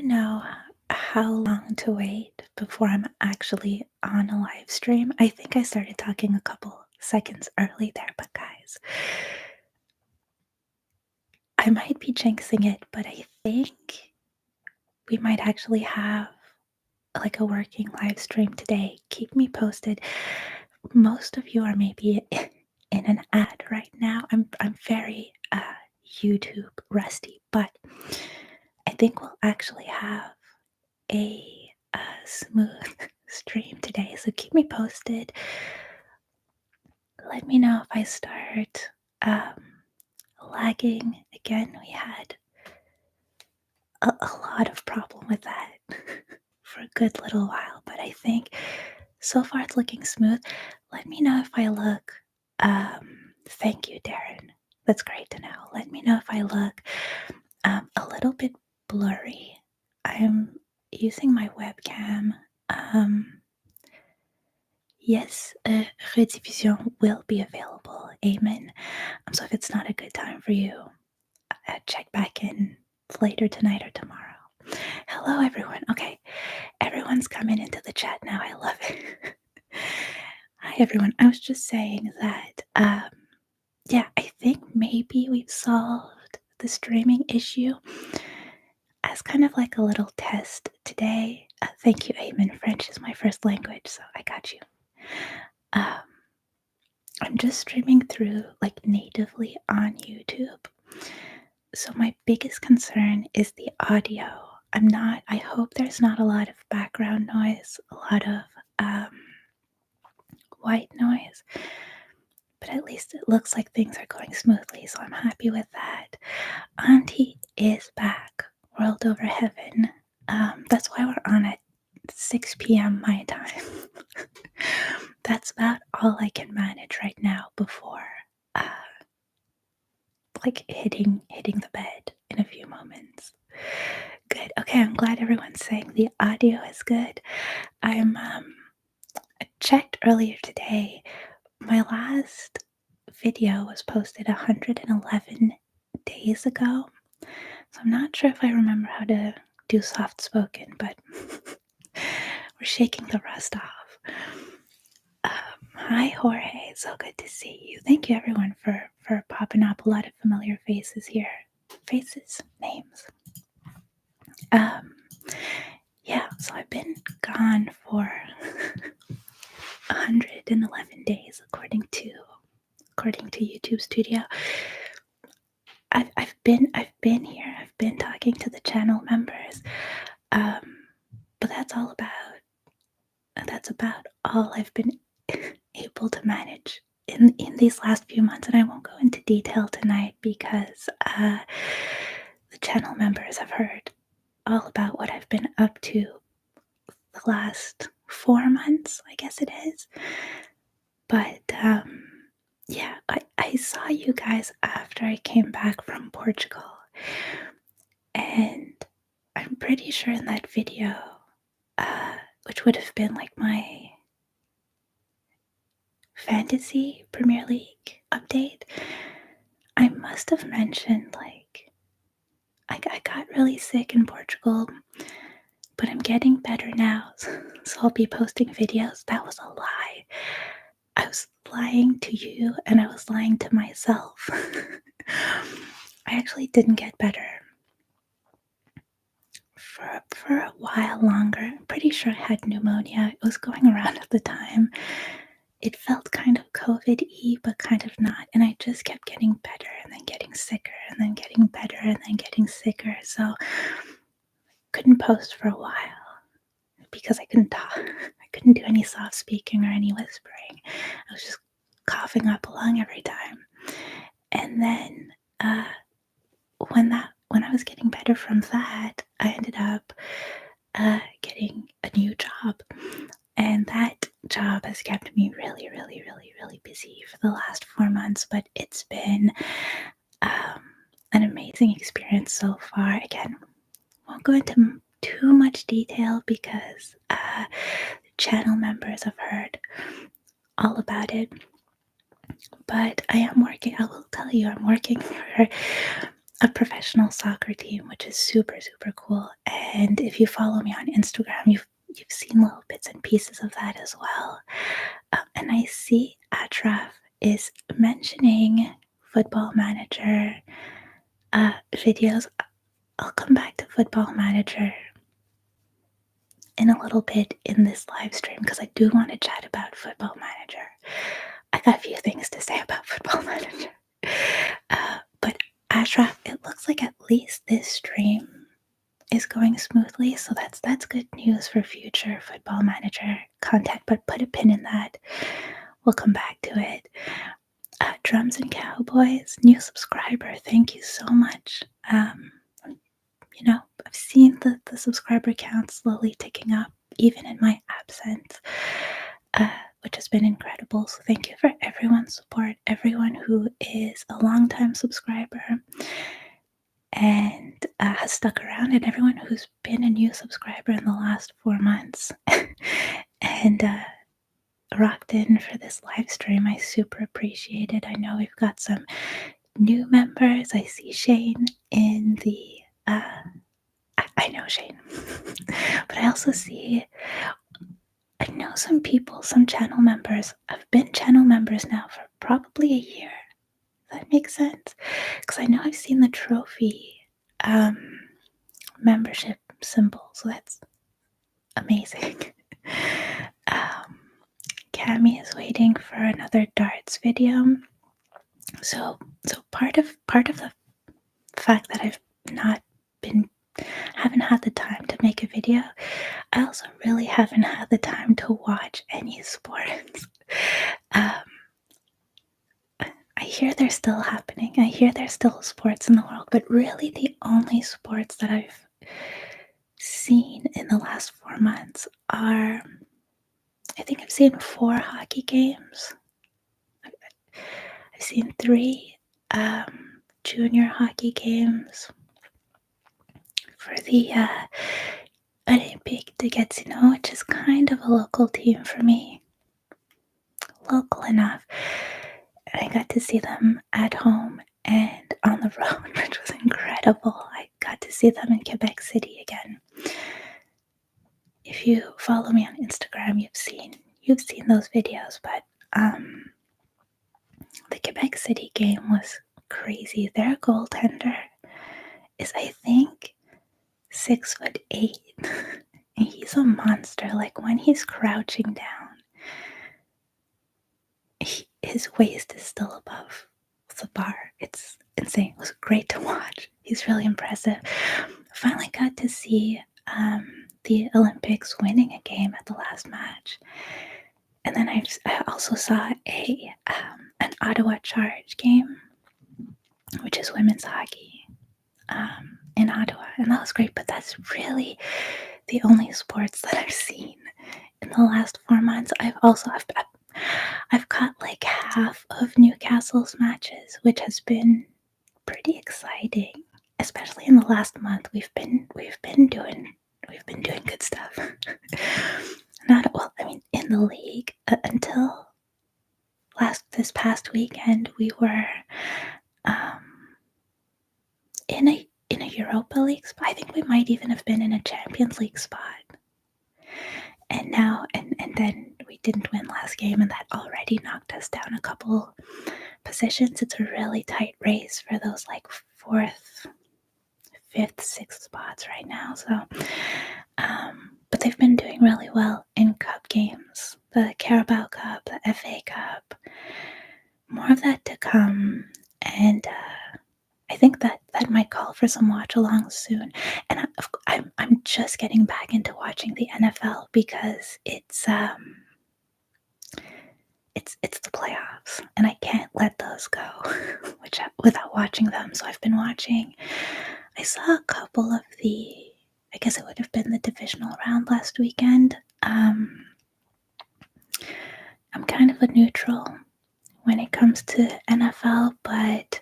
know how long to wait before I'm actually on a live stream. I think I started talking a couple seconds early there, but guys, I might be jinxing it, but I think we might actually have like a working live stream today. Keep me posted. Most of you are maybe in an ad right now. I'm very YouTube rusty, but I think we'll actually have a smooth stream today. So keep me posted. Let me know if I start lagging again. We had a lot of problem with that for a good little while, but I think so far it's looking smooth. Let me know if I look. Thank you, Darren. That's great to know. Let me know if I look a little bit blurry. I'm using my webcam. Yes, rediffusion will be available. Amen. So if it's not a good time for you, check back in later tonight or tomorrow. Hello, everyone. Okay, everyone's coming into the chat now. I love it. Hi, everyone. I was just saying that, yeah, I think maybe we've solved the streaming issue as kind of like a little test today. Thank you, Amen. French is my first language, so I got you. Um, I'm just streaming through like natively on YouTube. So my biggest concern is the audio. I hope there's not a lot of background noise, a lot of white noise, but at least it looks like things are going smoothly. So I'm happy with that. Auntie is back, world over heaven. That's why we're on at 6 p.m. my time. That's about all I can manage right now before like hitting the bed in a few moments. Good. Okay, I'm glad everyone's saying the audio is good. I checked earlier today. My last video was posted 111 days ago. So I'm not sure if I remember how to do soft spoken, but we're shaking the rust off. Hi, Jorge. So good to see you. Thank you, everyone, for popping up. A lot of familiar faces here. Faces, names. Yeah, so I've been gone for 111 days, according to YouTube Studio. I've been here. I've been talking to the channel members, but that's about all I've been able to manage in these last few months, and I won't go into detail tonight because the channel members have heard all about what I've been up to the last 4 months, I guess it is. But yeah, I saw you guys after I came back from Portugal, and I'm pretty sure in that video, which would have been like my fantasy Premier League update, I must have mentioned like I got really sick in Portugal, but I'm getting better now, so I'll be posting videos. That was a lie. I was lying to you and I was lying to myself. I actually didn't get better for a while longer. I'm pretty sure I had pneumonia. It was going around at the time. It felt kind of COVID-y, but kind of not. And I just kept getting better and then getting sicker and then getting better and then getting sicker. So I couldn't post for a while because I couldn't talk. I couldn't do any soft speaking or any whispering. I was just coughing up a lung every time. And then when I was getting better from that, I ended up getting a new job. And that job has kept me really, really, really, really busy for the last 4 months. But it's been an amazing experience so far. Again, won't go into too much detail because channel members have heard all about it. But I will tell you, I'm working for a professional soccer team, which is super, super cool. And if you follow me on Instagram, you've seen little bits and pieces of that as well. And I see Atraf is mentioning Football Manager videos. I'll come back to Football Manager in a little bit in this live stream because I do want to chat about Football Manager. I got a few things to say about Football Manager. But Ashraf, it looks like at least this stream is going smoothly, so that's good news for future Football Manager content. But put a pin in that. We'll come back to it. Drums and Cowboys, new subscriber. Thank you so much. I've seen the subscriber count slowly ticking up, even in my absence, which has been incredible. So thank you for everyone's support, everyone who is a longtime subscriber and has stuck around, and everyone who's been a new subscriber in the last 4 months and rocked in for this live stream. I super appreciate it. I know we've got some new members. I see Shane in the I know Shane, but I also I know some people, some channel members have been channel members now for probably a year. Does that make sense? Because I know I've seen the trophy membership symbol, so that's amazing. Cami is waiting for another darts video. So part of the fact that I've haven't had the time to make a video, I also really haven't had the time to watch any sports. I hear they're still happening. I hear there's still sports in the world, but really the only sports that I've seen in the last 4 months are, I think I've seen 4 hockey games. I've seen 3 junior hockey games for the Olympique de Gatineau, which is kind of a local team for me. Local enough. And I got to see them at home and on the road, which was incredible. I got to see them in Quebec City again. If you follow me on Instagram, you've seen those videos, but the Quebec City game was crazy. Their goaltender is, I think, 6'8". And he's a monster. Like when he's crouching down, his waist is still above the bar. It's insane. It was great to watch. He's really impressive. Finally got to see the Olympics winning a game at the last match. And then I also saw an Ottawa Charge game, which is women's hockey in Ottawa. And that was great, but that's really the only sports that I've seen in the last 4 months. I've caught like half of Newcastle's matches, which has been pretty exciting. Especially in the last month, we've been doing good stuff. In the league until this past weekend, we were in a Europa League spot. I think we might even have been in a Champions League spot. And now, and then we didn't win last game, and that already knocked us down a couple positions. It's a really tight race for those like 4th, 5th, 6th spots right now. So, but they've been doing really well in cup games, the Carabao Cup, the FA Cup. More of that to come, and I think that might call for some watch-alongs soon. And I'm just getting back into watching the NFL because it's the playoffs, and I can't let those go without watching them. So I've been watching. I saw a couple of I guess it would have been the divisional round last weekend. I'm kind of a neutral when it comes to NFL, but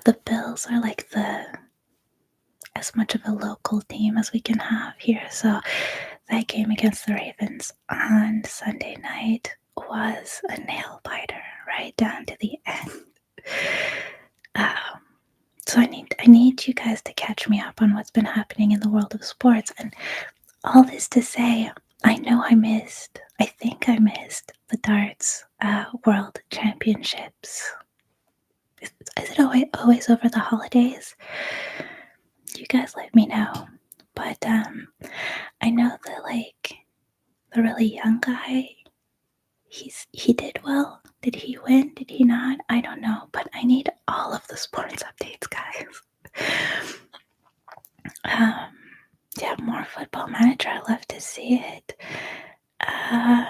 the Bills are like as much of a local team as we can have here. So that game against the Ravens on Sunday night was a nail biter right down to the end. So I need you guys to catch me up on what's been happening in the world of sports. And all this to say, I think I missed the darts world championships. Is it always over the holidays? You guys let me know. But I know that like the really young guy, he did well. Did he win? Did he not? I don't know. But I need all of the sports updates, guys. Um, yeah, more Football Manager. I love to see it. Uh,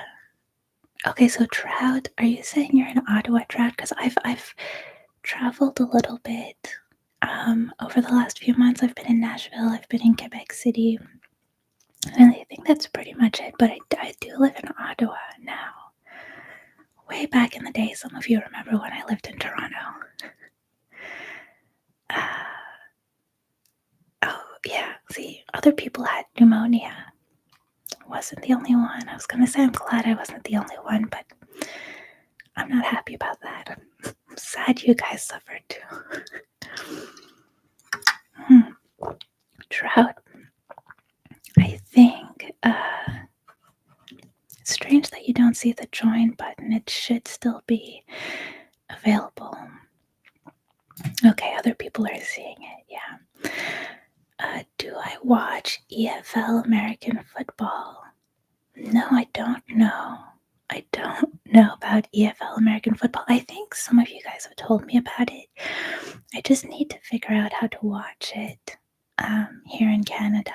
okay, so Trout. Are you saying you're in Ottawa, Trout? Because I've traveled a little bit. Over the last few months, I've been in Nashville. I've been in Quebec City. And I think that's pretty much it. But I do live in Ottawa now. Way back in the day, some of you remember when I lived in Toronto. Oh, yeah. See, other people had pneumonia. I wasn't the only one. I was going to say I'm glad I wasn't the only one, but I'm not happy about that. I'm sad you guys suffered too. Trout. I think it's strange that you don't see the join button. It should still be available. Okay, other people are seeing it, yeah. Do I watch EFL American football? No, I don't know. I don't know about EFL American football. I think some of you guys have told me about it. I just need to figure out how to watch it here in Canada.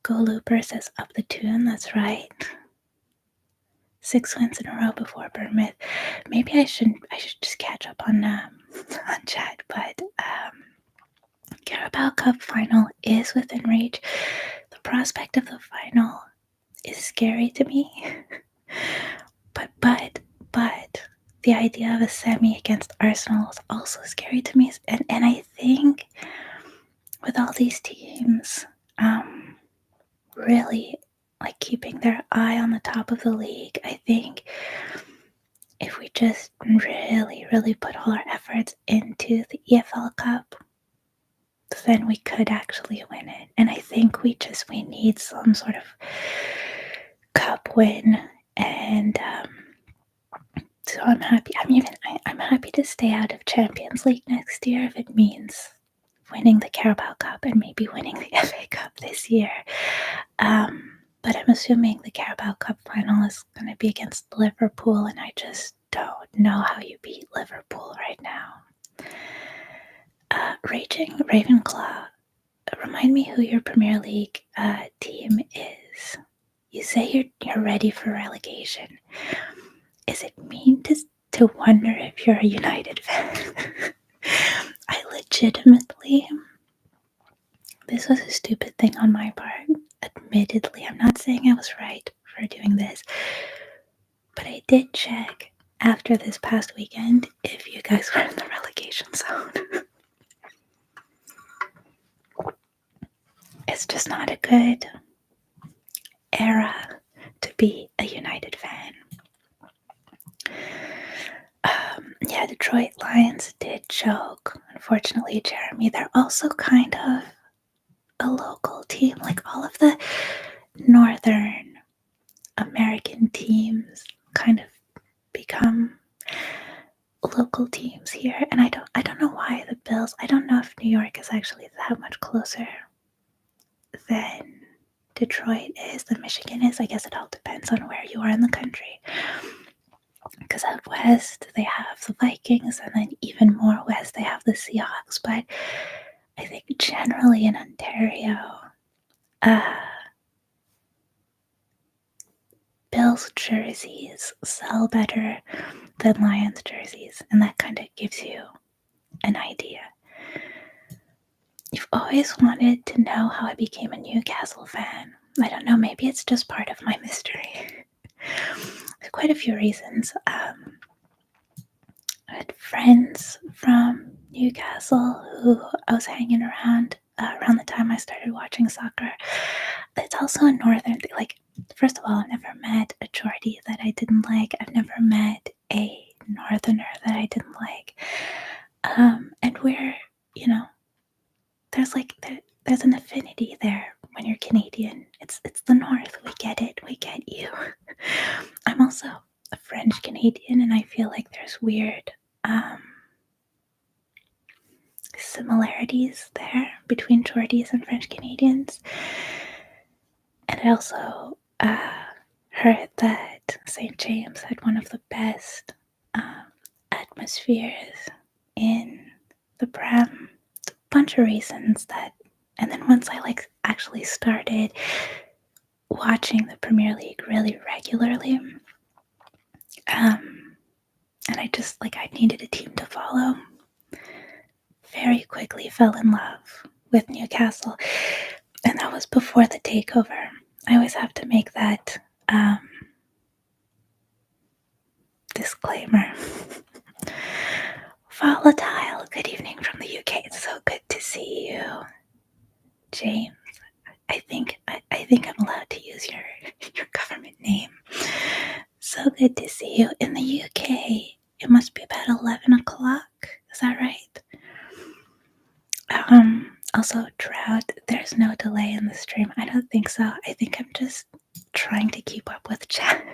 Go Looper says up the tune, that's right. 6 wins in a row before Bournemouth. Maybe I should just catch up on on chat, but Carabao Cup final is within reach. The prospect of the final is scary to me. but the idea of a semi against Arsenal is also scary to me. And I think with all these teams really like keeping their eye on the top of the league, I think if we just really, really put all our efforts into the EFL Cup, then we could actually win it. And I think we need some sort of cup win. And so I'm happy. I'm happy to stay out of Champions League next year if it means winning the Carabao Cup and maybe winning the FA Cup this year. But I'm assuming the Carabao Cup final is going to be against Liverpool, and I just don't know how you beat Liverpool right now. Raging Ravenclaw, remind me who your Premier League team is. You say you're ready for relegation. Is it mean to wonder if you're a United fan? I legitimately, this was a stupid thing on my part. Admittedly, I'm not saying I was right for doing this, but I did check after this past weekend if you guys were in the relegation zone. It's just not a good era to be a United fan. Yeah, Detroit Lions did choke. Unfortunately, Jeremy, they're also kind of a local team. Like all of the Northern American teams kind of become local teams here. And I don't know why the Bills, I don't know if New York is actually that much closer than Detroit is, than Michigan is. I guess it all depends on where you are in the country. Because out west, they have the Vikings, and then even more west, they have the Seahawks. But I think generally in Ontario, Bills jerseys sell better than Lions jerseys, and that kind of gives you an idea. You've always wanted to know how I became a Newcastle fan. I don't know, maybe it's just part of my mystery. There's quite a few reasons. I had friends from Newcastle who I was hanging around the time I started watching soccer. It's also a northern thing. Like, first of all, I've never met a Geordie that I didn't like. I've never met a northerner that I didn't like. And we're, you know, there's like there's an affinity there when you're Canadian. It's the North. We get it. We get you. I'm also a French Canadian, and I feel like there's weird um, similarities there between Geordies and French Canadians. And I also heard that St. James had one of the best um, atmospheres in the Prem. A bunch of reasons that, and then once I like actually started watching the Premier League really regularly, and I just like I needed a team to follow. Very quickly fell in love with Newcastle, and that was before the takeover. I always have to make that disclaimer. Volatile. Good evening from the UK. It's so good to see you, James. I think I'm allowed to use your government name. So good to see you in the UK. It must be about 11 o'clock. Is that right? Also, Drought, there's no delay in the stream. I don't think so. I think I'm just trying to keep up with chat.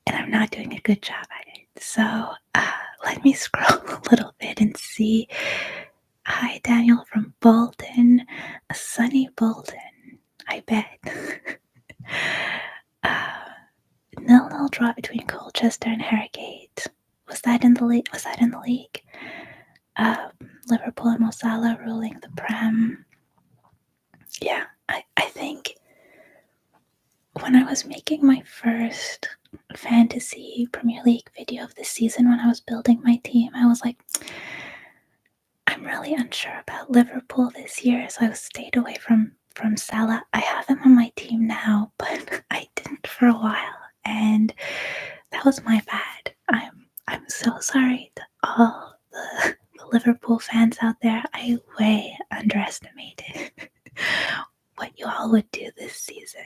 And I'm not doing a good job at it. So let me scroll a little bit and see. Hi, Daniel from Bolton. A sunny Bolton, I bet. 0-0 draw between Colchester and Harrogate. Was that in the league? Liverpool and Mo Salah ruling the Prem. Yeah, I think when I was making my first fantasy Premier League video of the season, when I was building my team, I was like, I'm really unsure about Liverpool this year, so I stayed away from Salah. I have him on my team now, but I didn't for a while, and that was my bad. I'm so sorry to all the Liverpool fans out there. I way underestimated what you all would do this season.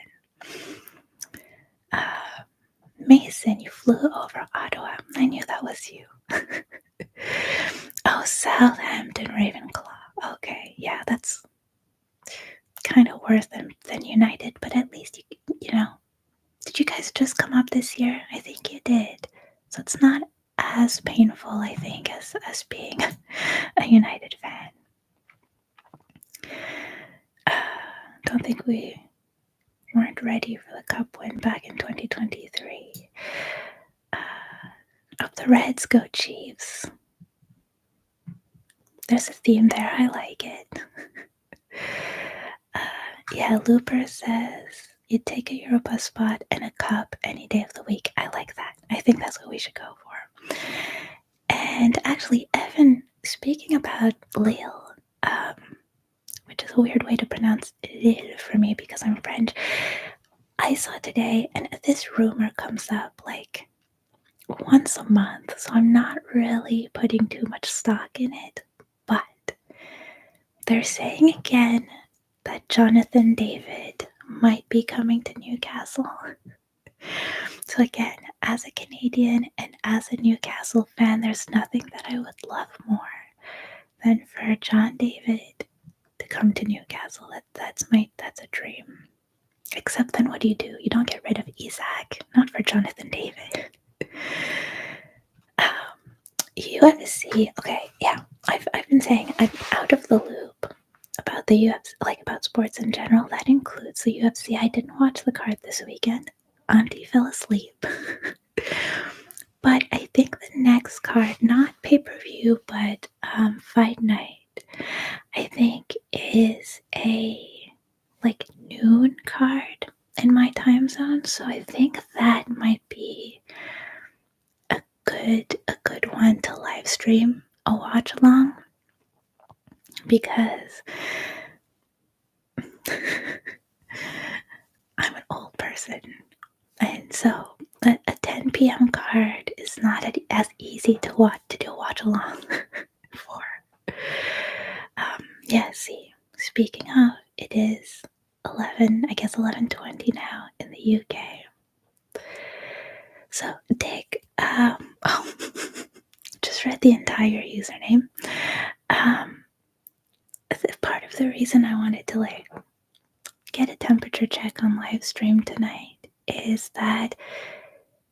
Mason, you flew over Ottawa. I knew that was you. Oh, Southampton Ravenclaw. Okay, yeah, that's kind of worse than United, but at least you know. Did you guys just come up this year? I think you did. So it's not as painful, I think, as being a United fan. Don't think we weren't ready for the cup win back in 2023. Up the Reds, go Chiefs. There's a theme there. I like it. Yeah, Looper says you'd take a Europa spot and a cup any day of the week. I like that. I think that's what we should go for. And actually, Evan, speaking about Lille, which is a weird way to pronounce Lille for me because I'm French, I saw today, and this rumor comes up like once a month, so I'm not really putting too much stock in it, but they're saying again that Jonathan David might be coming to Newcastle. So again, as a Canadian and as a Newcastle fan, there's nothing that I would love more than for John David to come to Newcastle. That's a dream. Except then what do? You don't get rid of Isaac. Not for Jonathan David. UFC. Okay, yeah. I've been saying I'm out of the loop about the UFC, like about sports in general. That includes the UFC. I didn't watch the card this weekend. Auntie fell asleep. But I think the next card, not pay-per-view, but fight night, I think is a like noon card in my time zone. So I think that might be a good one to live stream a watch along, because I'm an old person, and so a 10 p.m. card is not as easy to do a watch along for. Yeah, see, speaking of, it is 11:20 now in the UK. So Dick, just just read the entire username. Part of the reason I wanted to like get a temperature check on live stream tonight is that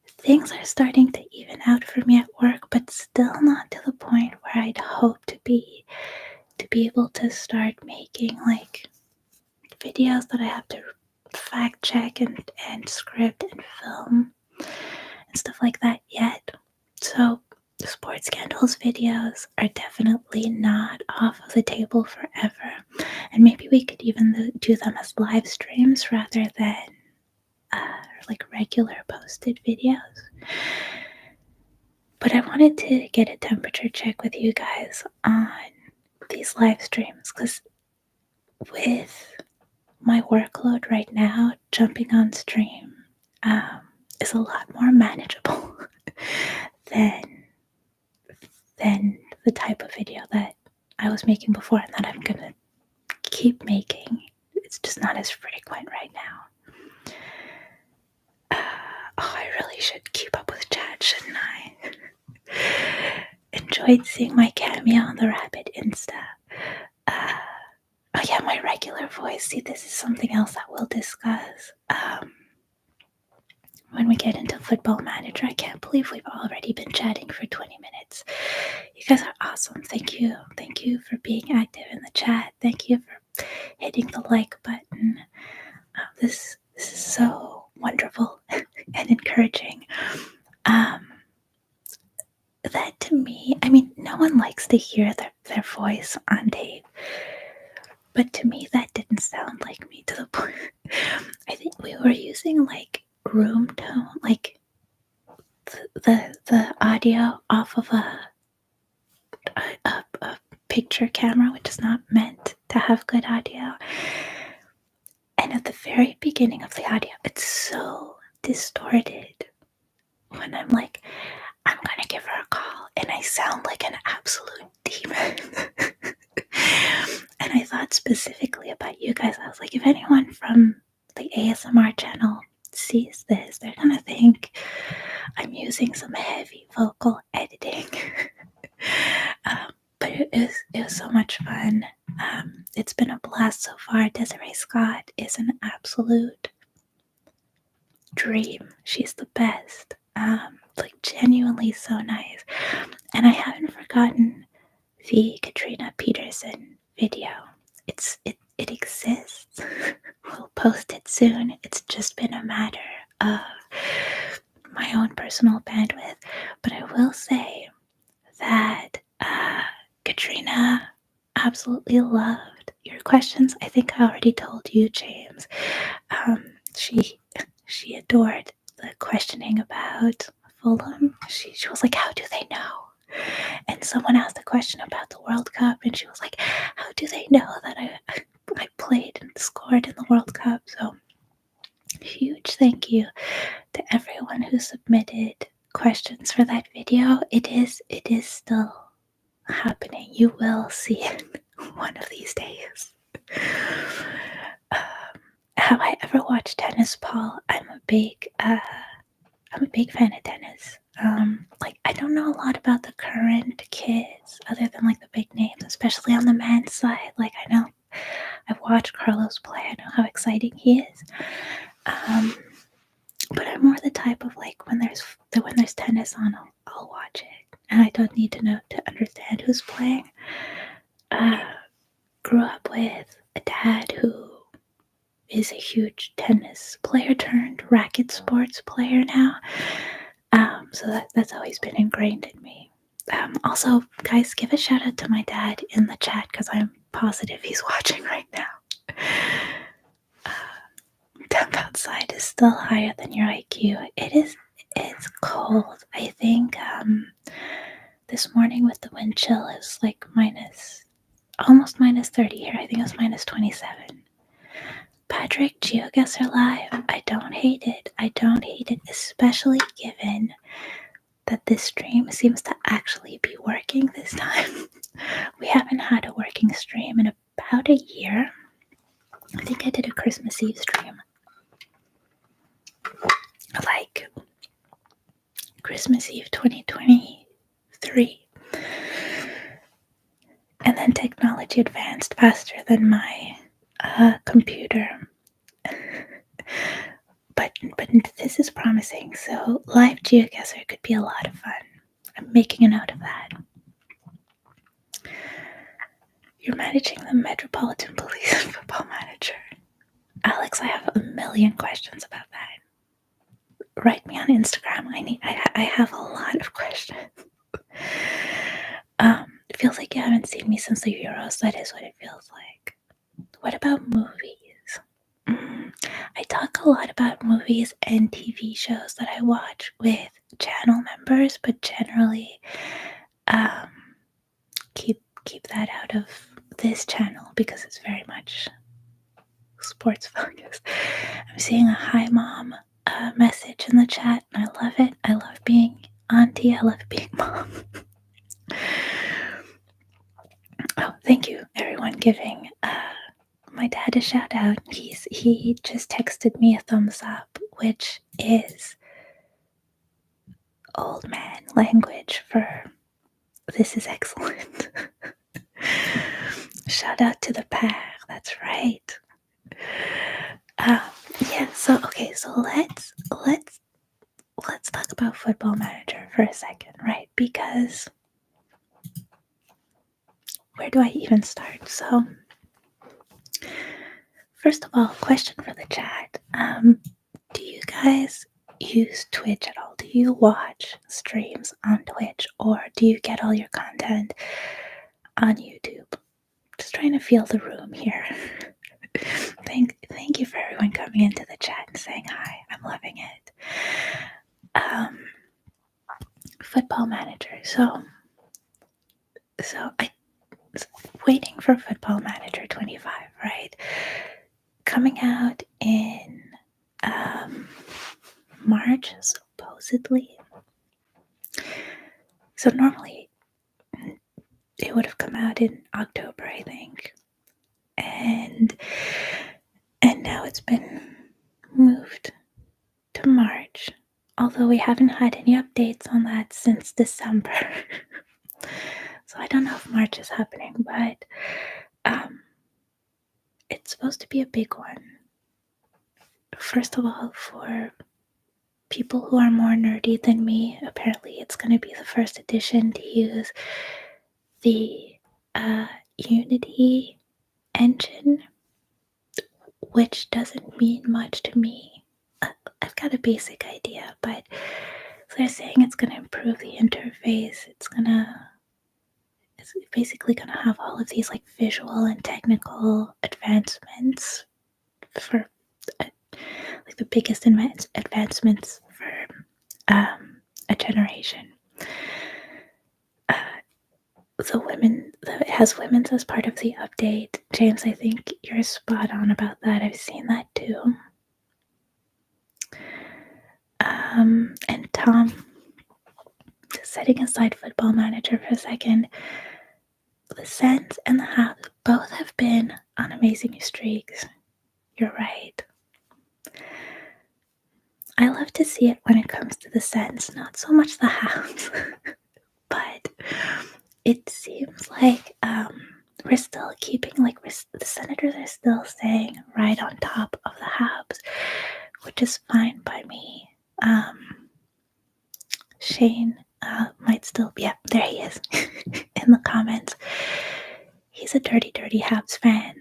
things are starting to even out for me at work, but still not to the point where I'd hope to be able to start making like videos that I have to fact check and script and film and stuff like that yet. So sports scandals videos are definitely not off of the table forever, and maybe we could even do them as live streams rather than like regular posted videos. But I wanted to get a temperature check with you guys on these live streams because with my workload right now, jumping on stream is a lot more manageable than the type of video that I was making before and that I'm gonna keep making. It's just not as frequent right now. I really should keep up with chat, shouldn't I? Enjoyed seeing my cameo on the Rabbit Insta. Oh yeah, my regular voice. See, this is something else that we'll discuss when we get into Football Manager. I can't believe we've already been chatting for 20 minutes. You guys are awesome. Thank you. Thank you for being active in the chat. Thank you for hitting the like button. This is so wonderful and encouraging. That to me, I mean, no one likes to hear their voice on tape. But to me, that didn't sound like me to the point. I think we were using like room tone, like the audio off of a picture camera, which is not meant to have good audio. And at the very beginning of the audio, it's so distorted when I'm like, I'm gonna give her a call, and I sound like an absolute demon. And I thought specifically about you guys. I was like, if anyone from the ASMR channel sees this, they're gonna think I'm using some heavy vocal editing. But it was so much fun. It's been a blast so far. Desiree Scott is an absolute dream. She's the best. Like genuinely so nice. And I haven't forgotten the Katrina Peterson video. It exists. We'll post it soon. It's just been a matter of my own personal bandwidth. But I will say that Katrina absolutely loved your questions. I think I already told you, James. She adored the questioning about Fulham. She was like, how do they know? And someone asked a question about the World Cup, and she was like, how do they know that I played and scored in the World Cup? So huge thank you to everyone who submitted questions for that video. It is still happening. You will see it one of these days. Have I ever watched tennis, Paul? I'm a big fan of tennis. Like I don't know a lot about the current kids other than like the big names, especially on the men's side. Like I know I've watched Carlos play. I know how exciting he is. But I'm more the type of like when there's tennis on, I'll watch it, and I don't need to know to understand who's playing. Grew up with a dad who is a huge tennis player turned racket sports player now. So that's always been ingrained in me. Also, guys, give a shout out to my dad in the chat because I'm positive he's watching right now. Temp outside is still higher than your IQ. It's cold. I think this morning with the wind chill is like almost minus 30 here. I think it was minus 27. Patrick, GeoGuessr Live. I don't hate it, especially given that this stream seems to actually be working this time. We haven't had a working stream in about a year. I think I did a Christmas Eve stream. Like Christmas Eve 2023, And then technology advanced faster than my computer. But this is promising. So live geoguessr could be a lot of fun. I'm making a note of that. You're managing the Metropolitan Police and Football Manager. Alex, I have a million questions about that. Write me on Instagram. I have a lot of questions. It feels like you haven't seen me since the Euros. That is what it feels like. What about movies? I talk a lot about movies and TV shows that I watch with channel members, but generally keep that out of this channel because it's very much sports focused. I'm seeing a hi mom message in the chat, and I love it. I love being auntie. I love being mom. Oh, thank you, everyone, giving my dad a shout out. He just texted me a thumbs up, which is old man language for this is excellent. Shout out to the pair. That's right. Yeah. So okay. So let's talk about Football Manager for a second, right? Because where do I even start? So first of all, question for the chat. Do you guys use Twitch at all? Do you watch streams on Twitch, or do you get all your content on YouTube? Just trying to feel the room here. Thank you for everyone coming into the chat and saying hi. I'm loving it. Football Manager. So I was waiting for Football Manager 25, right? Coming out in March, supposedly. So normally it would have come out in October, I think. And now it's been moved to March, although we haven't had any updates on that since December. So I don't know if March is happening, but it's supposed to be a big one. First of all, for people who are more nerdy than me, apparently it's going to be the first edition to use the Unity engine, which doesn't mean much to me. I've got a basic idea, but so they're saying it's going to improve the interface. It's basically going to have all of these like visual and technical advancements for like the biggest advancements for a generation. It has women's as part of the update. James, I think you're spot on about that. I've seen that too. And Tom, setting aside Football Manager for a second, the Sens and the Habs both have been on amazing streaks. You're right. I love to see it when it comes to the Sens, not so much the Habs, but it seems like we're still keeping, the Senators are still staying right on top of the Habs, which is fine by me. Shane might still be, yeah, there he is in the comments. He's a dirty Habs fan.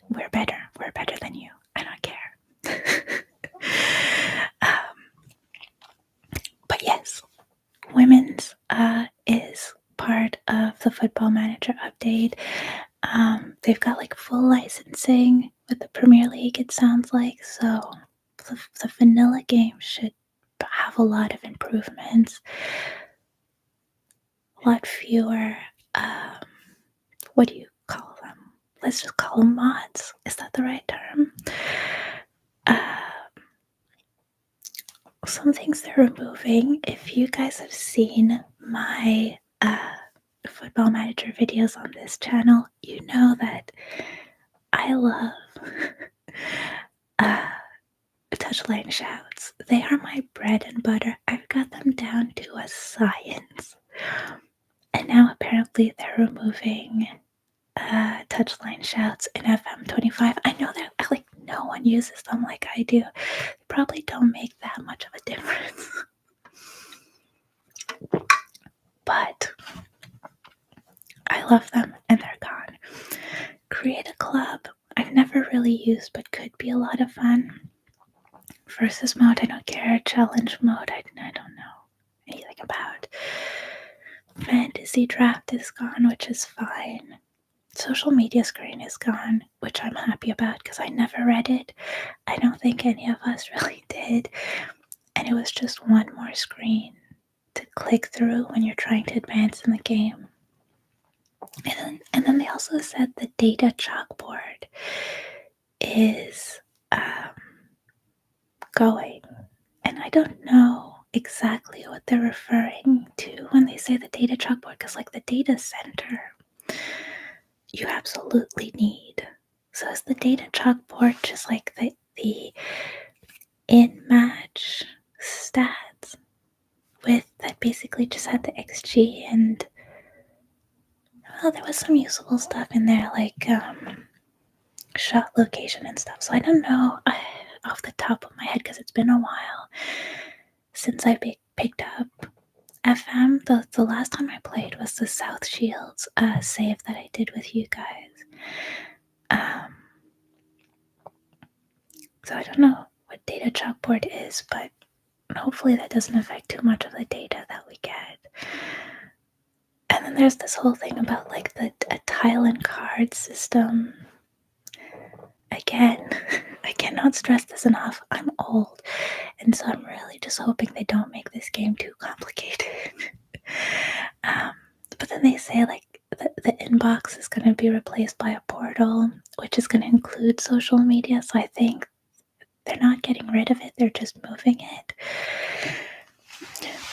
We're better than you. I don't care. But yes, women's is part of the Football Manager update. They've got like full licensing with the Premier League, it sounds like, so the vanilla game should have a lot of improvements, a lot fewer what do you call them? Let's just call them mods. Is that the right term? Some things they're removing. If you guys have seen my Football Manager videos on this channel, you know that I love touchline shouts. They are my bread and butter. I've got them down to a science. And now apparently they're removing touchline shouts in FM25. I know that like no one uses them like I do. They probably don't make that much of a difference. But I love them and they're gone. Create a club. I've never really used but could be a lot of fun. Versus mode, I don't care. Challenge mode, I don't know anything about. Fantasy draft is gone, which is fine. Social media screen is gone, which I'm happy about because I never read it. I don't think any of us really did. And it was just one more screen to click through when you're trying to advance in the game. And then they also said the data chalkboard is going. And I don't know exactly what they're referring to when they say the data chalkboard, because like the data center, you absolutely need. So is the data chalkboard just like the in-match stats with that basically just had the XG and well, there was some usable stuff in there like shot location and stuff. So I don't know off the top of my head because it's been a while since I picked up FM. The last time I played was the South Shields save that I did with you guys. So I don't know what data chalkboard is, but hopefully that doesn't affect too much of the data that we get. And then there's this whole thing about like a tile and card system. Again, I cannot stress this enough. I'm old, and so I'm really just hoping they don't make this game too complicated. But then they say like the inbox is going to be replaced by a portal, which is going to include social media. So I think they're not getting rid of it. They're just moving it.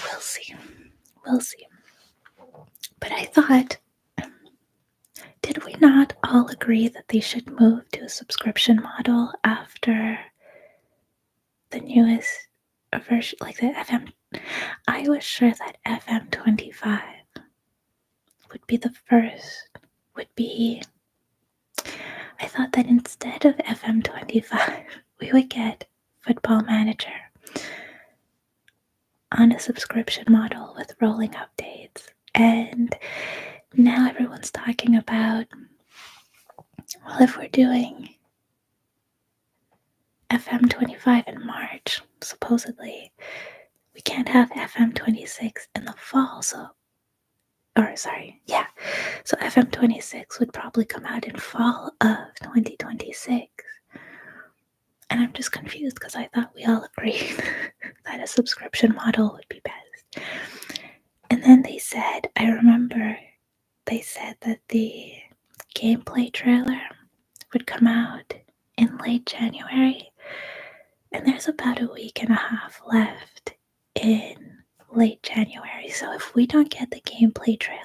We'll see. We'll see. But I thought, did we not all agree that they should move to a subscription model after the newest version, like the FM? I was sure that FM25 would be the first, I thought that instead of FM25, we would get Football Manager on a subscription model with rolling updates. And now everyone's talking about, well, if we're doing FM25 in March, supposedly, we can't have FM26 in the fall, so FM26 would probably come out in fall of 2026. And I'm just confused because I thought we all agreed that a subscription model would be best. And then they said that the gameplay trailer would come out in late January. And there's about a week and a half left in late January. So if we don't get the gameplay trailer,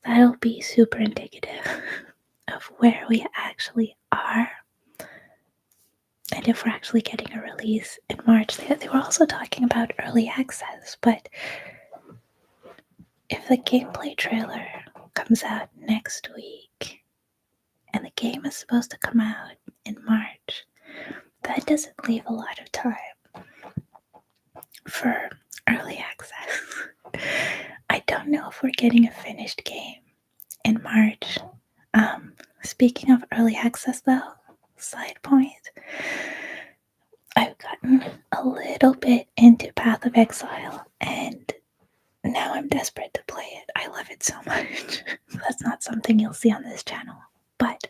that'll be super indicative of where we actually are. And if we're actually getting a release in March. They were also talking about early access, but if the gameplay trailer comes out next week and the game is supposed to come out in March, that doesn't leave a lot of time for early access. I don't know if we're getting a finished game in March. Speaking of early access though, side point, I've gotten a little bit into Path of Exile and now I'm desperate to play it. I love it so much. That's not something you'll see on this channel. But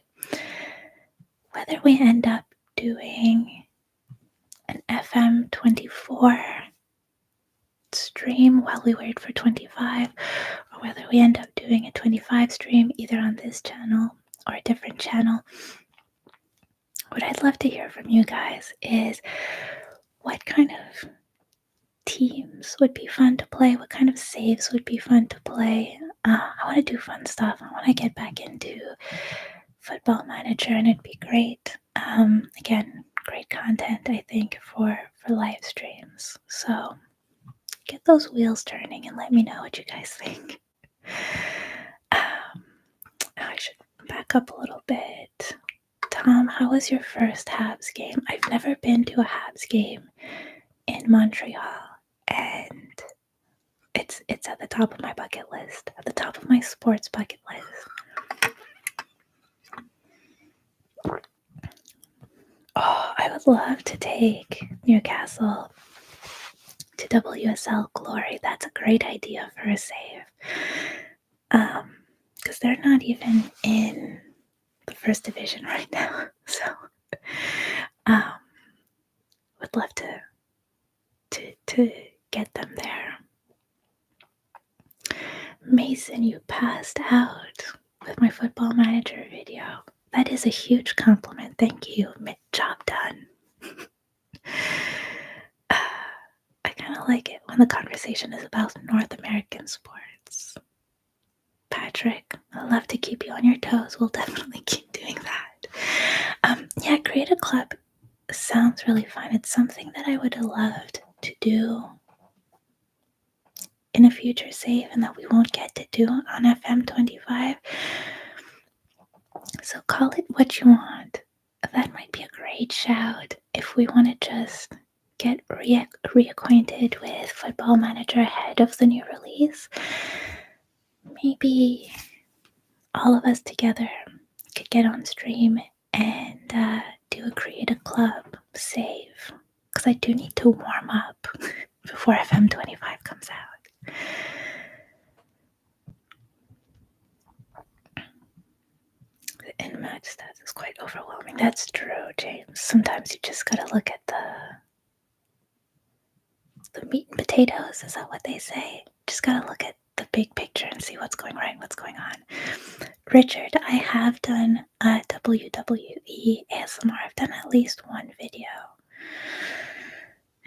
whether we end up doing an FM24 stream while we wait for 25, or whether we end up doing a 25 stream either on this channel or a different channel, what I'd love to hear from you guys is what kind of teams would be fun to play, what kind of saves would be fun to play. I want to do fun stuff. I want to get back into Football Manager and it'd be great. Again, great content, I think, for live streams. So get those wheels turning and let me know what you guys think. I should back up a little bit. Tom, how was your first Habs game? I've never been to a Habs game in Montreal, and it's at the top of my bucket list, at the top of my sports bucket list. Oh, I would love to take Newcastle to WSL Glory. That's a great idea for a save. Because they're not even in the first division right now. So would love to get them there. Mason, you passed out with my Football Manager video. That is a huge compliment. Thank you. Job done. I kind of like it when the conversation is about North American sports. Patrick, I'd love to keep you on your toes. We'll definitely keep doing that. Yeah, create a club sounds really fun. It's something that I would have loved to do in a future save and that we won't get to do on FM25. So call it what you want. That might be a great shout if we want to just get reacquainted with Football Manager ahead of the new release. Maybe all of us together could get on stream and do a create a club save, because I do need to warm up before FM25 comes out. The in-match stats is quite overwhelming. That's true, James. Sometimes you just gotta look at the meat and potatoes. Is that what they say? Just gotta look at the big picture and see what's going right and what's going on. Richard, I have done a WWE ASMR. I've done at least one video.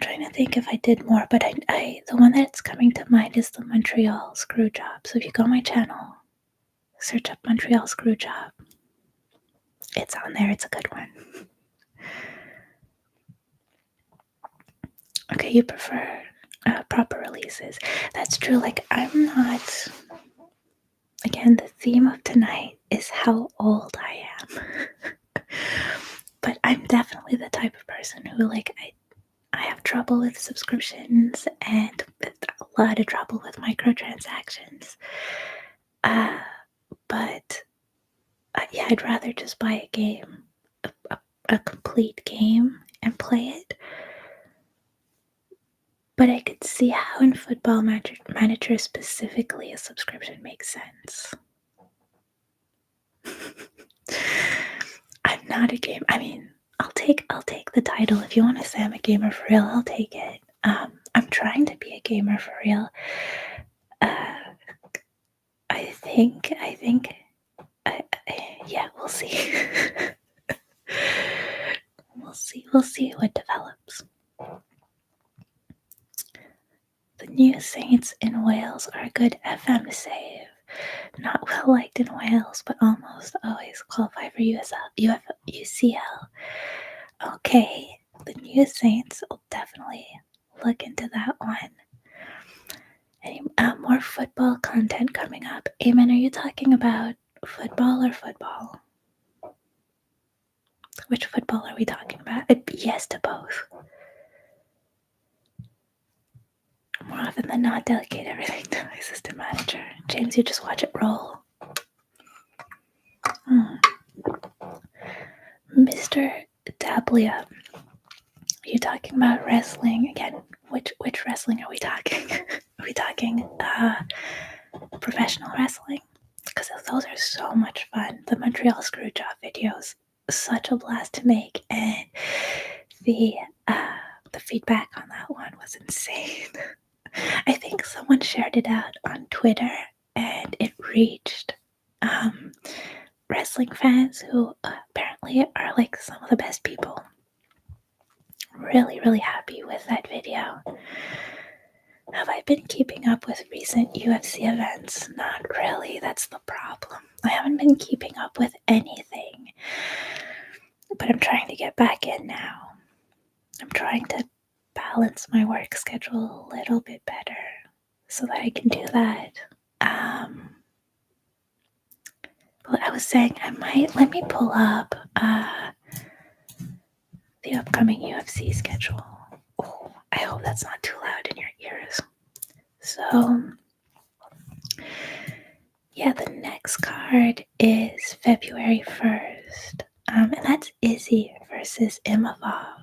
I'm trying to think if I did more, but I the one that's coming to mind is the Montreal screw job. So if you go on my channel, search up Montreal screw job. It's on there. It's a good one. Okay, you prefer proper releases. That's true. Like, I'm not... Again, the theme of tonight is how old I am. But I'm definitely the type of person who, like, I have trouble with subscriptions and a lot of trouble with microtransactions. But yeah, I'd rather just buy a game, a complete game, and play it. But I could see how in Football Manager specifically a subscription makes sense. I'm not a gamer. I mean, I'll take the title. If you want to say I'm a gamer for real, I'll take it. I'm trying to be a gamer for real. I think. Yeah, we'll see. We'll see what develops. The new Saints in Wales are a good FM save. Not well liked in Wales, but almost always qualify for UCL. Okay, the new Saints, will definitely look into that one. Any more football content coming up? Eamon, are you talking about football or football? Which football are we talking about? Yes to both. More often than not, delegate everything to my assistant manager. James, you just watch it roll. Mr. Dablia, are you talking about wrestling again? Which wrestling are we talking? Are we talking professional wrestling? Because those are so much fun. The Montreal Screwjob videos, such a blast to make, and the feedback on that one was insane. I think someone shared it out on Twitter, and it reached wrestling fans who apparently are like some of the best people. Really, really happy with that video. Have I been keeping up with recent UFC events? Not really, that's the problem. I haven't been keeping up with anything, but I'm trying to get back in now. I'm trying to balance my work schedule a little bit better so that I can do that. But I was saying let me pull up the upcoming UFC schedule. Oh, I hope that's not too loud in your ears. So, yeah, the next card is February 1st. And that's Izzy versus Imavov.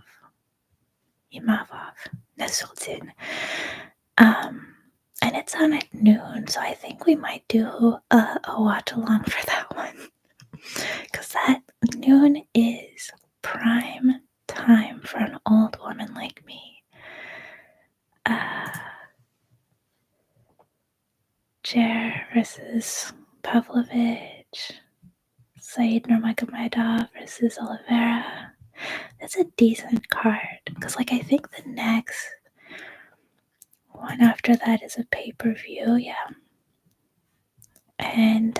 Nesultin. And it's on at noon, so I think we might do a watch along for that one. Because that noon is prime time for an old woman like me. Jer versus Pavlovich. Said Nurmagomedov versus Oliveira. That's a decent card. Because, I think the next one after that is a pay-per-view, yeah. And,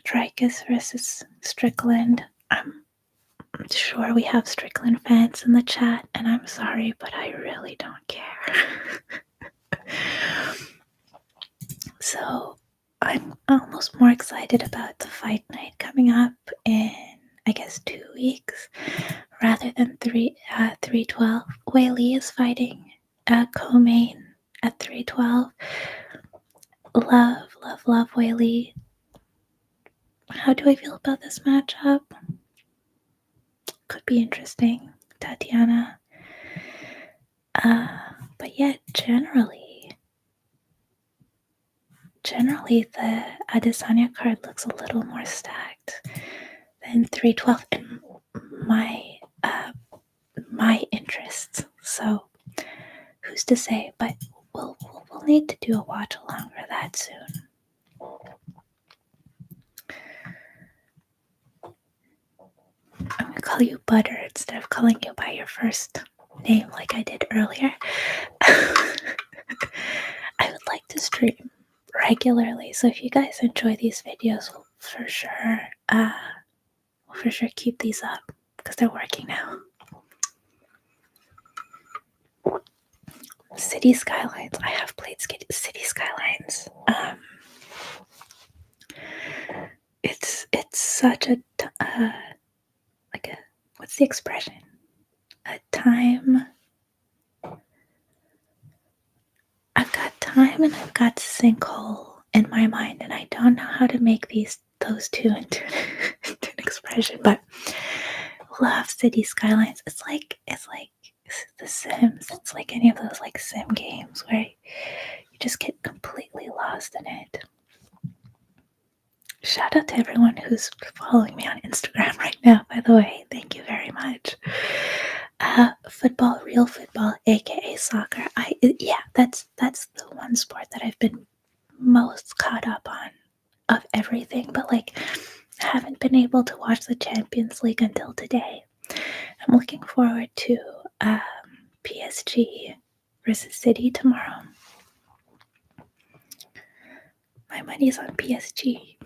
Dreykus versus Strickland. I'm sure we have Strickland fans in the chat, and I'm sorry, but I really don't care. So I'm almost more excited about the fight night coming up in, I guess, 2 weeks rather than 312. Wei Li is fighting co-main at 312. Love Wei Li. How do I feel about this matchup? Could be interesting. Tatiana. But yet, generally, the Adesanya card looks a little more stacked than 312 in my interests. So, who's to say? But we'll need to do a watch along for that soon. I'm gonna call you Butter instead of calling you by your first name like I did earlier. I would like to stream regularly, so if you guys enjoy these videos, we'll for sure keep these up because they're working now. City Skylines. I have played City Skylines. It's such a what's the expression? A time. I've got time and I've got sinkhole in my mind, and I don't know how to make those two into an expression. But love City Skylines. It's like The Sims. It's like any of those sim games where you just get completely lost in it. Shout out to everyone who's following me on Instagram right now, by the way. Thank you very much. Football, real football, aka soccer. That's the one sport that I've been most caught up on of everything, but haven't been able to watch the Champions League until today. I'm looking forward to PSG versus City tomorrow. My money's on PSG.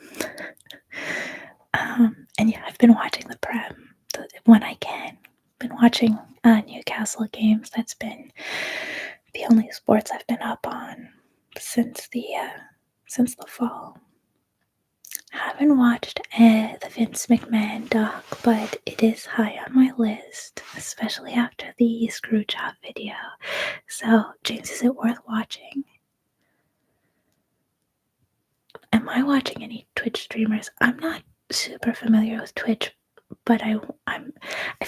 And yeah, I've been watching the Prem when I can. Been watching Newcastle games. That's been the only sports I've been up on since the fall. Haven't watched the Vince McMahon doc, but it is high on my list, especially after the Screwjob video. So, James, is it worth watching? Am I watching any Twitch streamers? I'm not super familiar with Twitch, but I've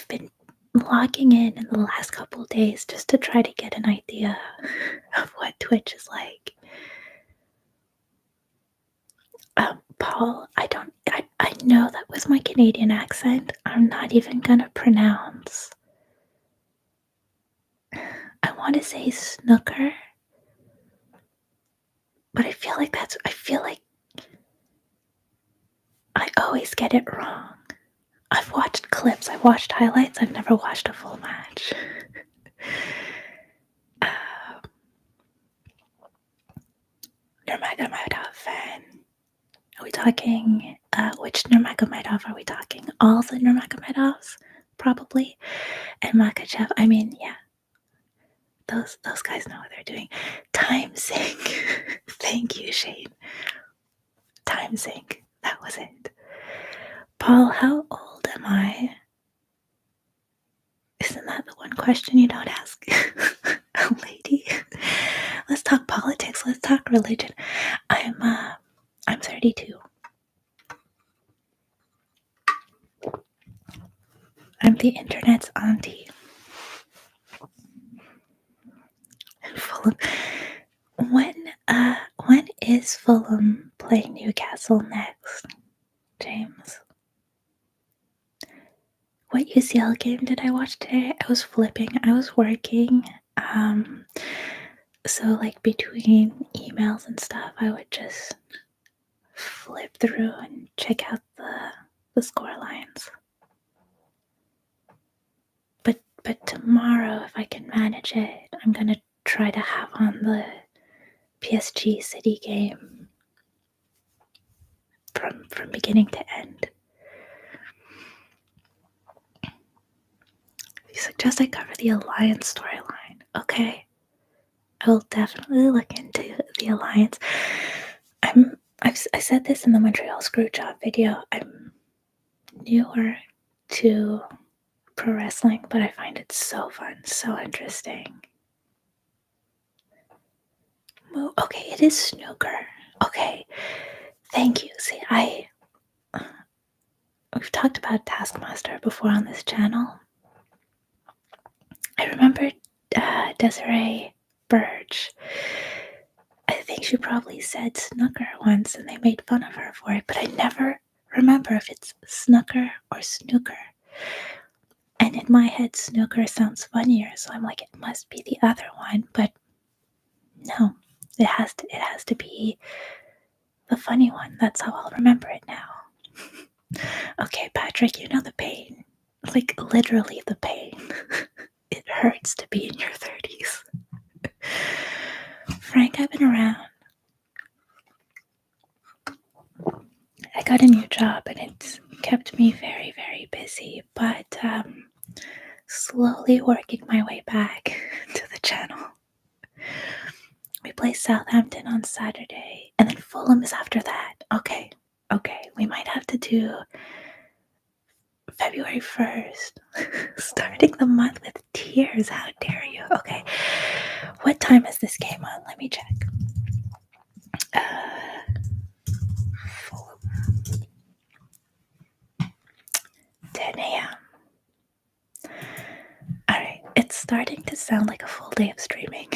been logging in the last couple of days just to try to get an idea of what Twitch is like. Paul, I know that with my Canadian accent, I'm not even gonna pronounce. I want to say snooker, but I feel like I always get it wrong. I've watched clips, I've watched highlights, I've never watched a full match. Nurmagomedov fan. Are we talking Which Nurmagomedov are we talking? All the Nurmagomedovs, probably, and Makachev. I mean, yeah, those guys know what they're doing. Time sync. Thank you, Shane. Time sync. That was it. Paul, how old am I? Isn't that the one question you don't ask a lady? Let's talk politics. Let's talk religion. I'm 32. I'm the internet's auntie. Fulham. When is Fulham playing Newcastle next, James? What UCL game did I watch today? I was flipping. I was working. So like between emails and stuff, I would just flip through and check out the score lines. But tomorrow, if I can manage it, I'm gonna try to have on the PSG City game from beginning to end. You suggest I cover the Alliance storyline. Okay. I will definitely look into the Alliance. I said this in the Montreal Screwjob video. I'm newer to pro wrestling, but I find it so fun, so interesting. Okay, it is snooker. Okay, thank you. See, we've talked about Taskmaster before on this channel. I remember Desiree Burge. I think she probably said snooker once and they made fun of her for it, but I never remember if it's snooker or snooker. And in my head, snooker sounds funnier, so I'm like, it must be the other one, but no, it has to be the funny one. That's how I'll remember it now. Okay, Patrick, you know the pain. Like, literally the pain. It hurts to be in your 30s. Frank, I've been around. I got a new job and it's kept me very, very busy, but slowly working my way back to the channel. We play Southampton on Saturday, and then Fulham is after that. Okay, we might have to do February 1st. Starting the month with tears, how dare you? Okay, what time is this game on? Let me check. Fulham. 10 a.m. Alright, it's starting to sound like a full day of streaming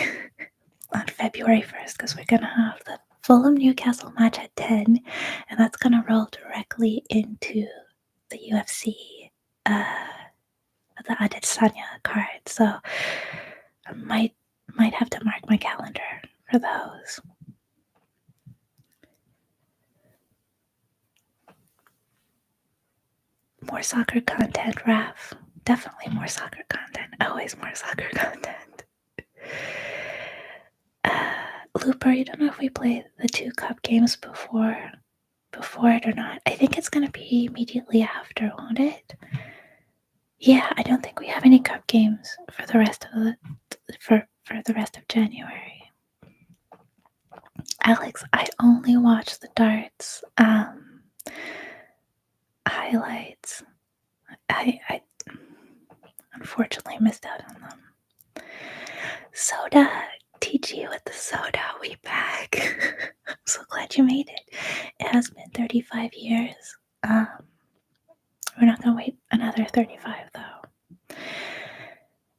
on February 1st because we're going to have the Fulham Newcastle match at 10, and that's going to roll directly into the UFC, the Adesanya card. So I might have to mark my calendar for those. More soccer content, Raf. Definitely more soccer content. Always more soccer content. Looper, you don't know if we play the 2 cup games before it or not. I think it's gonna be immediately after, won't it? Yeah, I don't think we have any cup games for the rest of the rest of January. Alex, I only watch the darts highlights. I unfortunately missed out on them. Soda, TG with the soda, we back. I'm so glad you made it. It has been 35 years. We're not gonna wait another 35 though.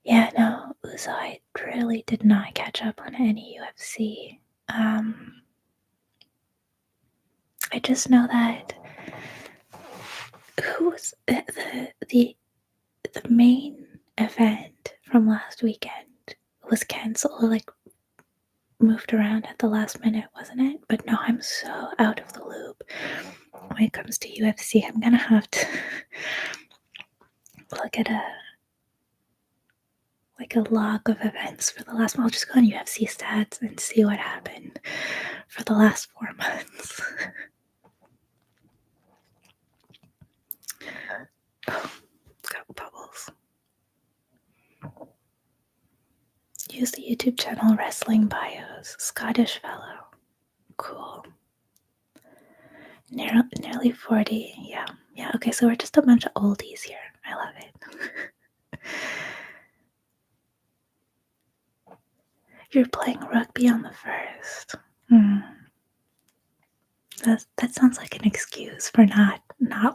Yeah, no, Uzo, I really did not catch up on any UFC. I just know that who was the main event from last weekend was canceled, or like moved around at the last minute, wasn't it? But no, I'm so out of the loop when it comes to UFC. I'm gonna have to look at a log of events for the last month. I'll just go on UFC stats and see what happened for the last 4 months. Use the YouTube channel Wrestling Bios. Scottish fellow. Cool. Nearly 40. Yeah. Yeah, okay, so we're just a bunch of oldies here. I love it. You're playing rugby on the first. That sounds like an excuse for not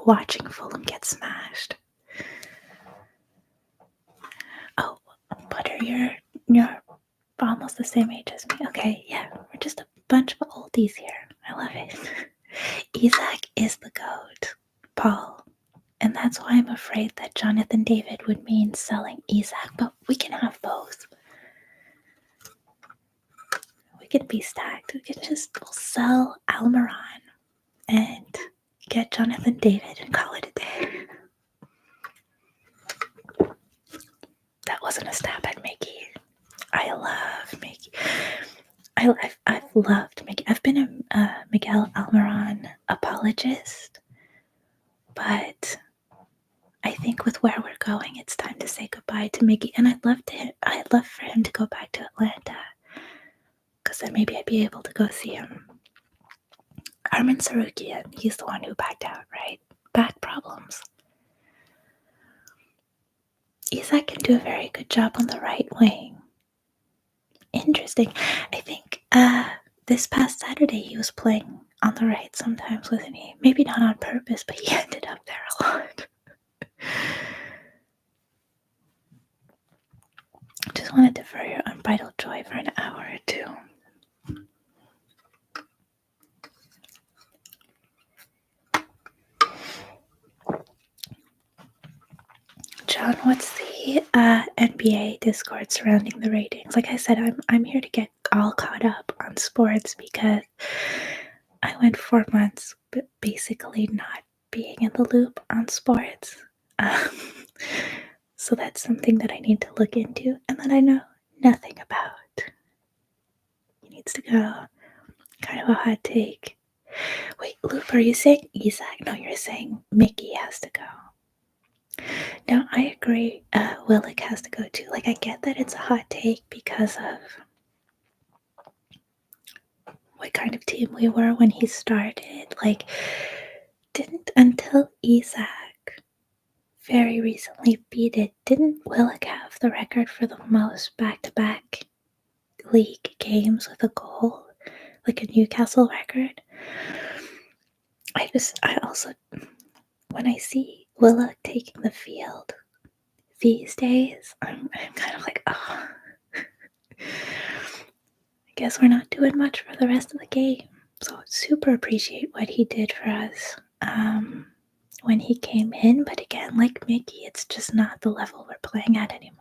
watching Fulham get smashed. Oh, but you're almost the same age as me. Okay, yeah, we're just a bunch of oldies here. I love it. Isaac is the GOAT, Paul. And that's why I'm afraid that Jonathan David would mean selling Isaac, but we can have both. We could be stacked. We could just sell Almiron and get Jonathan David and call it a day. That wasn't a stab at Mickey. I love Mickey. I've loved Mickey. I've been a Miguel Almiron apologist, but I think with where we're going, it's time to say goodbye to Mickey. And I'd love for him to go back to Atlanta, because then maybe I'd be able to go see him. Armin Sarukian, he's the one who backed out, right? Back problems. Isak can do a very good job on the right wing. Interesting. I think this past Saturday he was playing on the right sometimes, wasn't he? Maybe not on purpose, but he ended up there a lot. Just want to defer your unbridled joy for an hour or two. John, what's the NBA Discord surrounding the ratings? Like I said, I'm here to get all caught up on sports because I went 4 months basically not being in the loop on sports. So that's something that I need to look into and that I know nothing about. He needs to go. Kind of a hot take. Wait, Loop, are you saying Isak? No, you're saying Mickey has to go. No, I agree. Willick has to go too. Like, I get that it's a hot take because of what kind of team we were when he started. Like, didn't until Isak very recently beat it, didn't Willick have the record for the most back-to-back league games with a goal? Like a Newcastle record? I also, when I see Willick taking the field these days, I'm kind of like, oh, I guess we're not doing much for the rest of the game. So super appreciate what he did for us when he came in. But again, like Mickey, it's just not the level we're playing at anymore.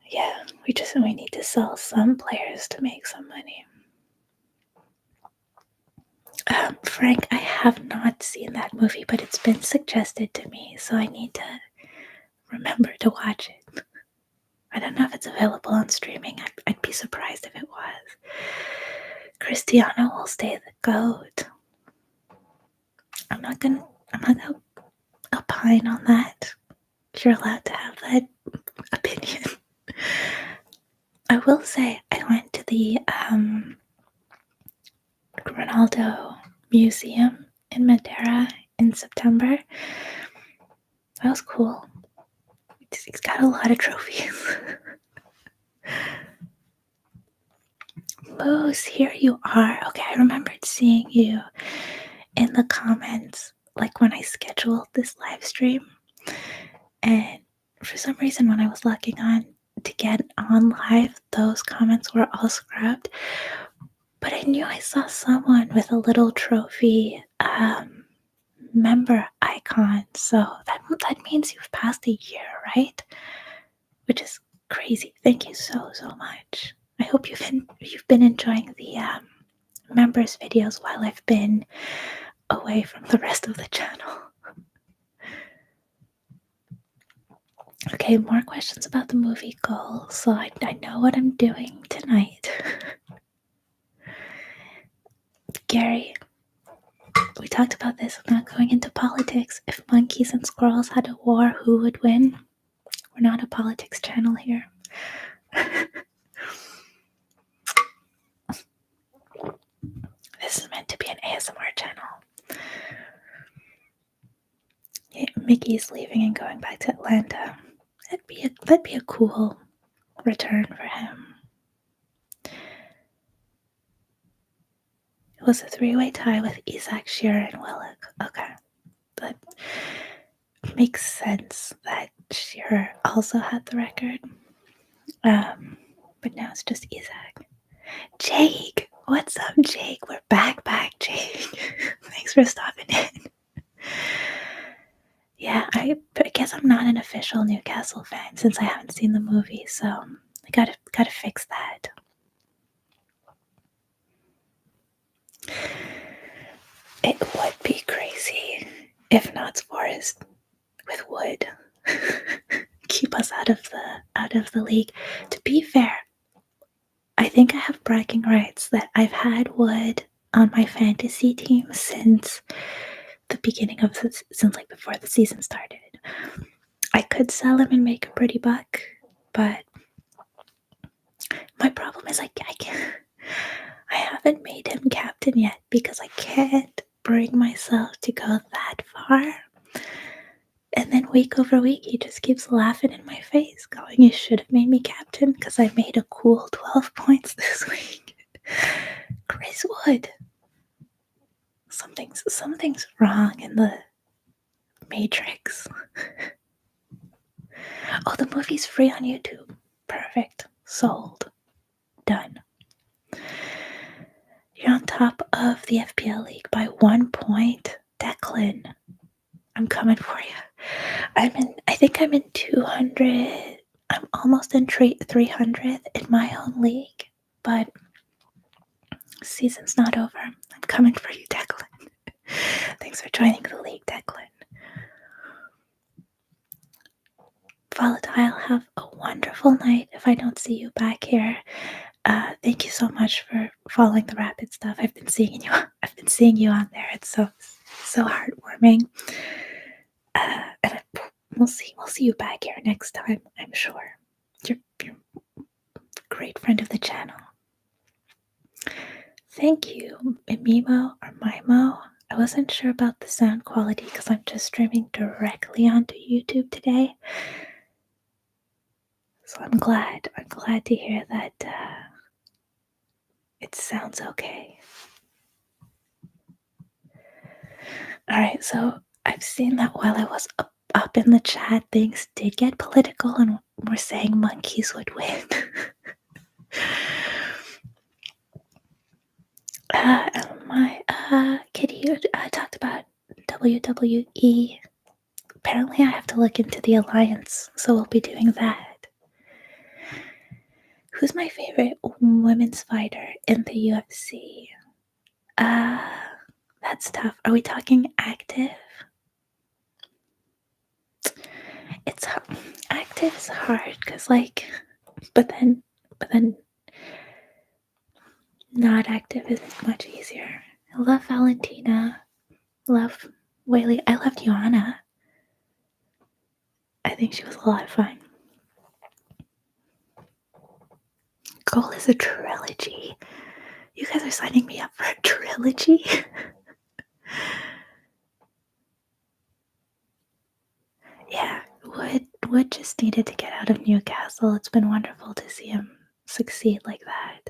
Yeah, we need to sell some players to make some money. Frank, I have not seen that movie, but it's been suggested to me, so I need to remember to watch it. I don't know if it's available on streaming. I'd be surprised if it was. Cristiano will stay the GOAT. I'm not gonna opine on that. You're allowed to have that opinion. I will say I went to the Ronaldo Museum in Madeira in September. That was cool. He's got a lot of trophies. Moose, here you are. Okay, I remembered seeing you in the comments, like when I scheduled this live stream. And for some reason, when I was logging on to get on live, those comments were all scrubbed. But I knew I saw someone with a little trophy member icon. So that means you've passed a year, right? Which is crazy. Thank you so much. I hope you've been enjoying the members videos while I've been away from the rest of the channel. Okay, more questions about the movie goal. So I know what I'm doing tonight. Gary, we talked about this. I'm not going into politics. If monkeys and squirrels had a war, who would win? We're not a politics channel here. This is meant to be an ASMR channel. Yeah, Mickey's leaving and going back to Atlanta. That'd be a cool return for him. It was a three-way tie with Isaac, Shearer, and Willock. Okay, that makes sense that Shearer also had the record. But now it's just Isaac. Jake! What's up, Jake? We're back, Jake. Thanks for stopping in. Yeah, I guess I'm not an official Newcastle fan since I haven't seen the movie, so I gotta fix that. It would be crazy if Knott's Forest with Wood keep us out of the league. To be fair, I think I have bragging rights that I've had Wood on my fantasy team since the beginning of since like before the season started. I could sell him and make a pretty buck, but my problem is I haven't made him captain yet because I can't bring myself to go that far. And then week over week, he just keeps laughing in my face, going, "You should have made me captain because I made a cool 12 points this week." Chris Wood. Something's wrong in the Matrix. Oh, the movie's free on YouTube. Perfect. Sold. Done. You're on top of the FPL league by 1 point. Declan, I'm coming for you. I think I'm in 200. I'm almost in 300 in my own league, but season's not over. I'm coming for you, Declan. Thanks for joining the league, Declan. Volatile, have a wonderful night if I don't see you back here. Thank you so much for following the rapid stuff. I've been seeing you on there. It's so heartwarming. And we'll see you back here next time, I'm sure. You're a great friend of the channel. Thank you, Mimo or Mimo. I wasn't sure about the sound quality because I'm just streaming directly onto YouTube today. So I'm glad to hear that it sounds okay. Alright, so I've seen that while I was up in the chat, things did get political and we're saying monkeys would win. My kitty talked about WWE. Apparently I have to look into the Alliance, so we'll be doing that. Who's my favorite women's fighter in the UFC? That's tough. Are we talking active? It's active is hard because but then not active is much easier. I love Valentina. Love Whaley. I loved Joanna. I think she was a lot of fun. Goal is a trilogy. You guys are signing me up for a trilogy? Yeah, Wood just needed to get out of Newcastle. It's been wonderful to see him succeed like that.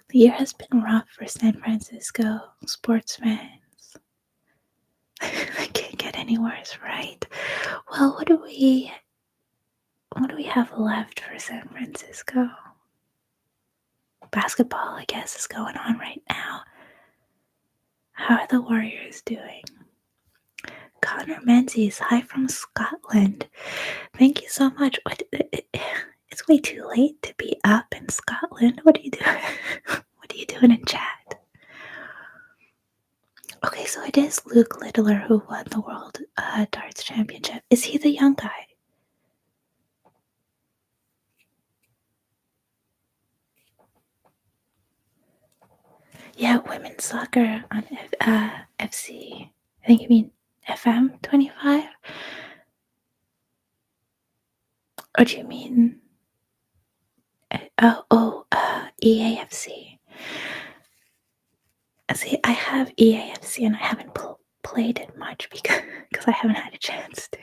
The year has been rough for San Francisco sports fans. I can't get any worse, right? Well, what do we have left for San Francisco? Basketball, I guess, is going on right now. How are the Warriors doing? Connor Menzies, hi from Scotland. Thank you so much. It's way too late to be up in Scotland. What are you doing? What are you doing in chat? Okay, so it is Luke Littler who won the World Darts Championship. Is he the young guy? Yeah, women's soccer on FC. I think you mean FM 25. What do you mean? EAFC. See, I have EAFC and I haven't played it much because I haven't had a chance to.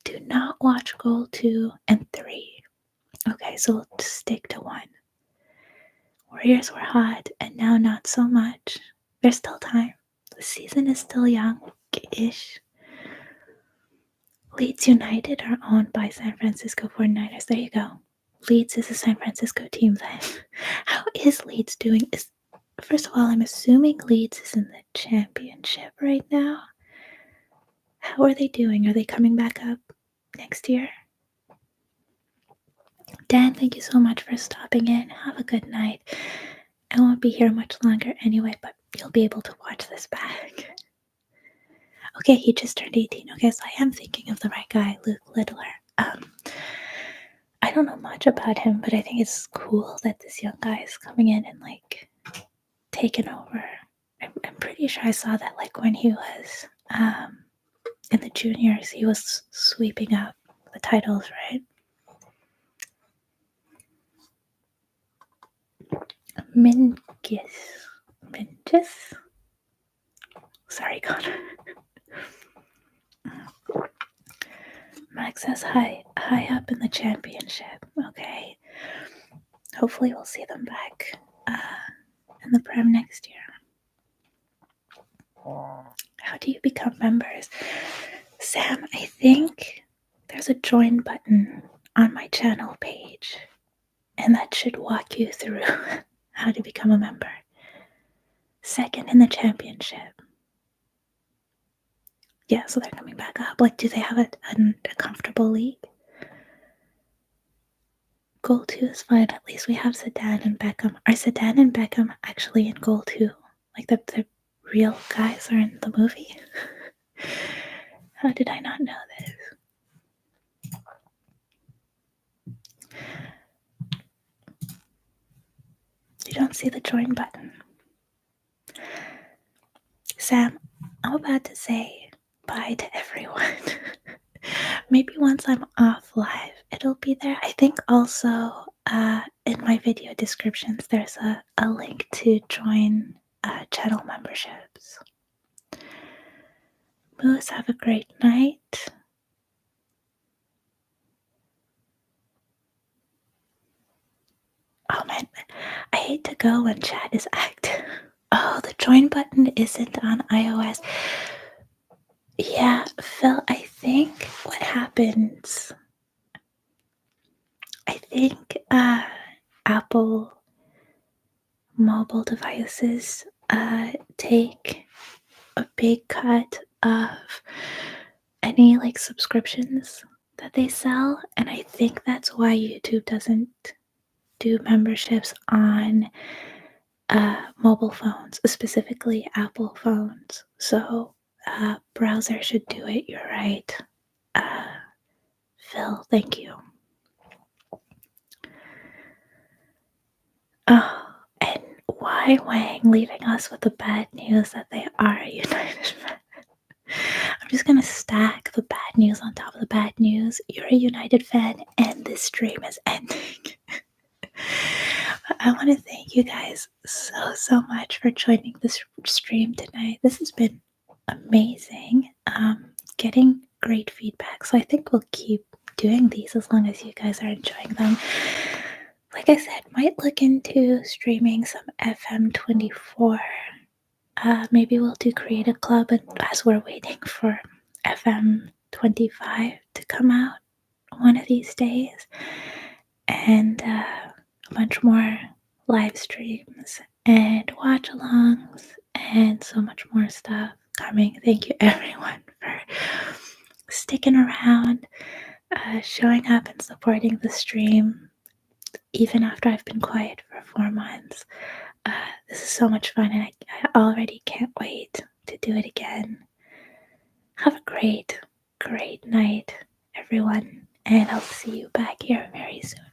Do not watch goal 2 and 3. Okay, so we'll just stick to 1. Warriors were hot and now not so much. There's still time. The season is still young-ish. Leeds United are owned by San Francisco 49ers. There you go. Leeds is a San Francisco team then. How is Leeds doing? First of all, I'm assuming Leeds is in the championship right now. How are they doing? Are they coming back up next year? Dan, thank you so much for stopping in. Have a good night. I won't be here much longer anyway, but you'll be able to watch this back. Okay, he just turned 18. Okay, so I am thinking of the right guy, Luke Littler. I don't know much about him, but I think it's cool that this young guy is coming in and like taking over. I'm pretty sure I saw that like when he was in the juniors, he was sweeping up the titles, right? Mingus. Sorry, Connor. Max says high up in the championship. Okay. Hopefully we'll see them back in the Prem next year. How do you become members? Sam, I think there's a join button on my channel page, and that should walk you through how to become a member. Second in the championship. Yeah, so they're coming back up. Like, do they have a comfortable league? Goal 2 is fine. At least we have Zidane and Beckham. Are Zidane and Beckham actually in goal 2? Like, the real guys are in the movie? How did I not know this? You don't see the join button. Sam, I'm about to say bye to everyone. Maybe once I'm off live, it'll be there. I think also in my video descriptions, there's a link to join channel memberships. Moose, have a great night. Oh man, I hate to go when chat is active. Oh, the join button isn't on iOS. Yeah, Phil, I think what happens, I think Apple mobile devices take a big cut of any like subscriptions that they sell, and I think that's why YouTube doesn't do memberships on mobile phones, specifically Apple phones. So browser should do it. You're right. Phil, thank you. Oh, and why Wang leaving us with the bad news that they are a United fan? I'm just gonna stack the bad news on top of the bad news. You're a United fan, and this stream is ending. I want to thank you guys so much for joining this stream tonight. This has been amazing. Getting great feedback, so I think we'll keep doing these as long as you guys are enjoying them. Like I said, might look into streaming some FM24. Maybe we'll do Create a Club as we're waiting for FM25 to come out one of these days. And a bunch more live streams and watch alongs and so much more stuff coming. Thank you everyone for sticking around, showing up and supporting the stream even after I've been quiet for 4 months. This is so much fun, and I already can't wait to do it again. Have a great night, everyone, and I'll see you back here very soon.